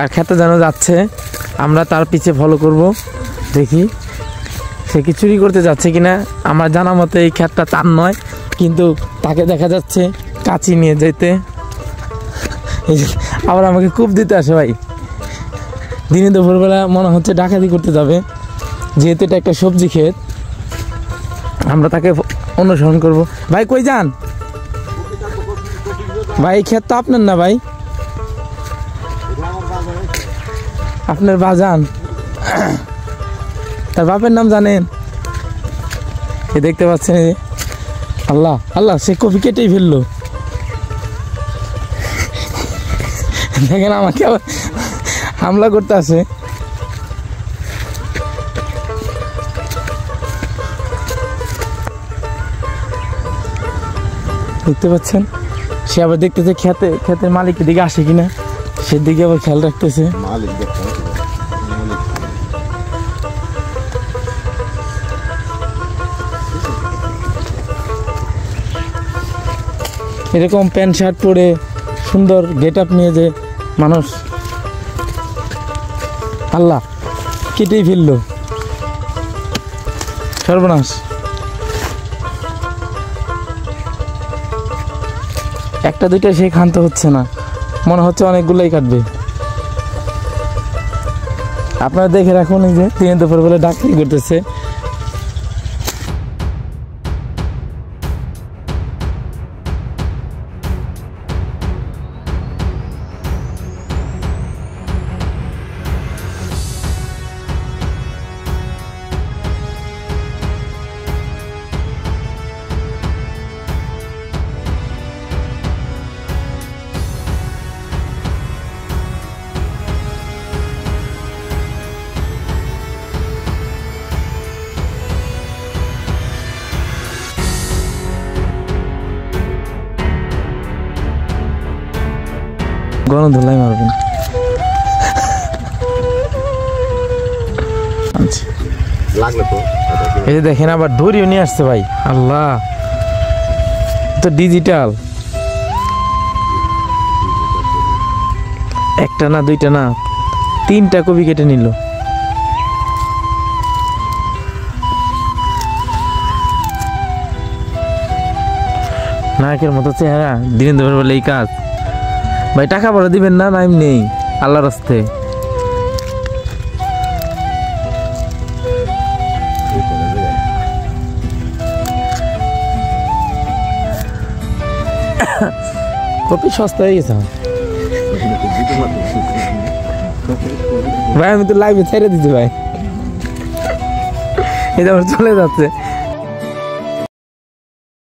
কার খেতে যেন যাচ্ছে, আমরা তার পিছে ফলো করব, দেখি সে কি চুরি করতে যাচ্ছে কিনা। আমার জানা মতে এই ক্ষেতটা তার নয়, কিন্তু তাকে দেখা যাচ্ছে কাঁচি নিয়ে যেতে। আবার আমাকে কূপ দিতে আসে ভাই, দিনে দুপুরবেলা মনে হচ্ছে ডাকাতি করতে যাবে, যেহেতু এটা একটা সবজি ক্ষেত। আমরা তাকে অনুসরণ করব। ভাই কই যান ভাই? এই ক্ষেত তো আপনার না ভাই, আপনার বাজান। তার বাপের নাম জানেন? এ দেখতে পাচ্ছেন, আল্লাহ আল্লাহ, সে কপি কেটেই ফেললো। দেখেন আমাকে আবার হামলা করতে আসে। দেখতে পাচ্ছেন, সে আবার দেখতেছে ক্ষেতের মালিকের দিকে আসে কিনা, সেদিকে আবার খেয়াল রাখতেছে। এরকম প্যান্ট শার্ট পরে সুন্দর গেট আপ নিয়ে যে মানুষ, আল্লাহ কেটেই ফেললো, সর্বনাশ। একটা দুইটা সে ক্ষান্ত হচ্ছে না, মনে হচ্ছে অনেকগুলোই কাটবে। আপনারা দেখে রাখুন, এই যে দিনে দুপুরবেলা ডাকাতি করতেছে। গণ ধুলাই মারবেন। এই যে দেখেন আবার দড়িও নিয়ে আসছে ভাই, আল্লাহ, তো ডিজিটাল। একটা না দুইটা না, 3টা কপি কেটে নিল। নায়কের মতো চেহারা, দিনে দুপুর বেলা এই কাজ। ভাই টাকা পয়সা দিবেন না? নাইম নেই, আল্লাহর রাস্তে। কপি সস্তা হয়ে গেছে ভাই, আমি তো লাইভে ছেড়ে দিচ্ছি ভাই, এটা আমার চলে যাচ্ছে।